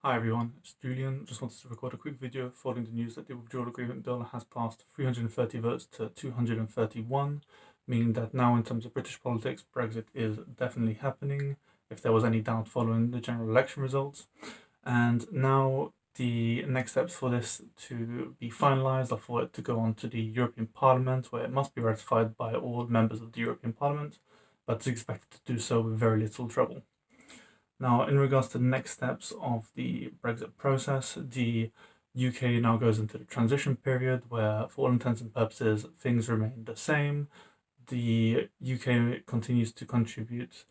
Hi everyone, it's Julian. Just wanted to record a quick video following the news that the withdrawal agreement bill has passed 330 votes to 231, meaning that now in terms of British politics, Brexit is definitely happening, if there was any doubt following the general election results. And now the next steps for this to be finalised are for it to go on to the European Parliament, where it must be ratified by all members of the European Parliament, but it's expected to do so with very little trouble. Now, in regards to the next steps of the Brexit process, the UK now goes into the transition period where, for all intents and purposes, things remain the same. The UK continues to contribute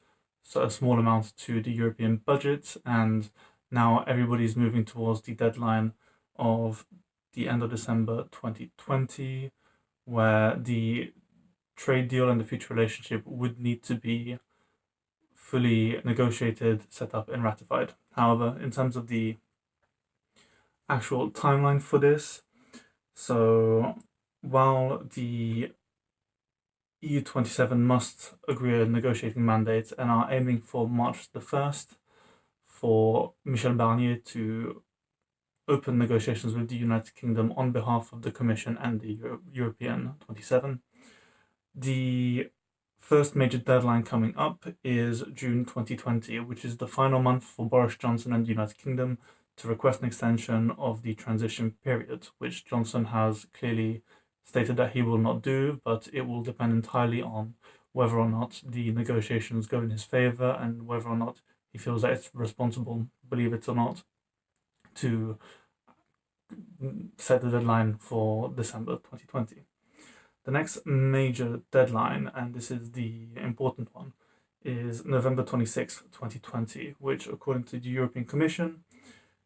a small amount to the European budget, and now everybody's moving towards the deadline of the end of December 2020, where the trade deal and the future relationship would need to be fully negotiated, set up, and ratified. However, in terms of the actual timeline for this, so while the EU27 must agree a negotiating mandate and are aiming for March the 1st for Michel Barnier to open negotiations with the United Kingdom on behalf of the Commission and the European 27, the first major deadline coming up is June 2020, which is the final month for Boris Johnson and the United Kingdom to request an extension of the transition period, which Johnson has clearly stated that he will not do, but it will depend entirely on whether or not the negotiations go in his favour and whether or not he feels that it's responsible, believe it or not, to set the deadline for December 2020. The next major deadline, and this is the important one, is November 26th, 2020, which, according to the European Commission,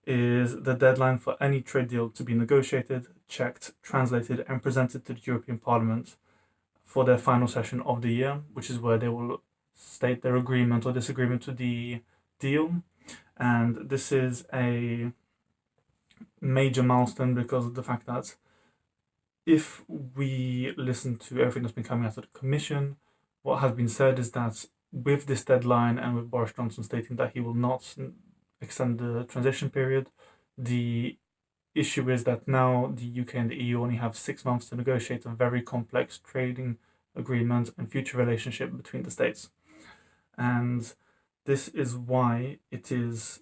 is the deadline for any trade deal to be negotiated, checked, translated, and presented to the European Parliament for their final session of the year, which is where they will state their agreement or disagreement with the deal. And this is a major milestone because of the fact that if we listen to everything that's been coming out of the Commission, what has been said is that with this deadline and with Boris Johnson stating that he will not extend the transition period, the issue is that now the UK and the EU only have 6 months to negotiate a very complex trading agreement and future relationship between the states. And this is why it is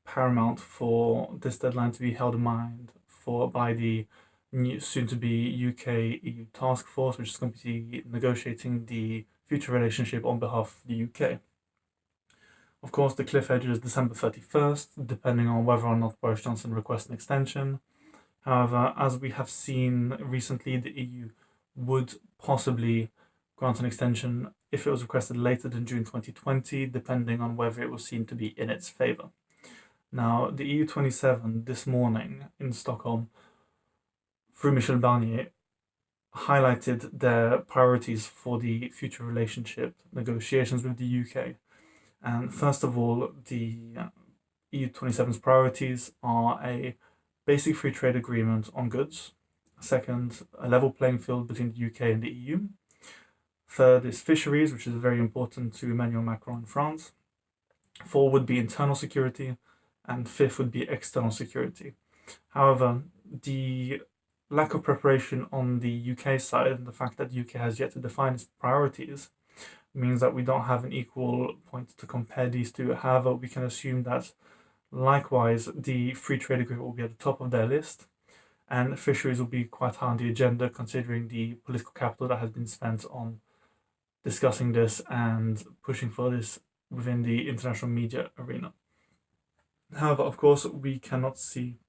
paramount for this deadline to be held in mind by the soon to be UK EU task force, which is going to be negotiating the future relationship on behalf of the UK. Of course, the cliff edge is December 31st, depending on whether or not Boris Johnson requests an extension. However, as we have seen recently, the EU would possibly grant an extension if it was requested later than June 2020, depending on whether it was seen to be in its favour. Now, the EU27 this morning in Stockholm, through Michel Barnier, highlighted their priorities for the future relationship negotiations with the UK. And first of all, the EU27's priorities are a basic free trade agreement on goods. Second, a level playing field between the UK and the EU. Third is fisheries, which is very important to Emmanuel Macron in France. Four would be internal security, and fifth would be external security. However, the lack of preparation on the UK side and the fact that the UK has yet to define its priorities means that we don't have an equal point to compare these two. However, we can assume that likewise the free trade agreement will be at the top of their list, and fisheries will be quite high on the agenda considering the political capital that has been spent on discussing this and pushing for this within the international media arena. However, of course, we cannot assume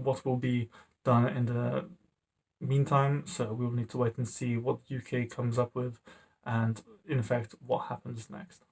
what will be done in the meantime, so we will need to wait and see what the UK comes up with and, in effect, what happens next.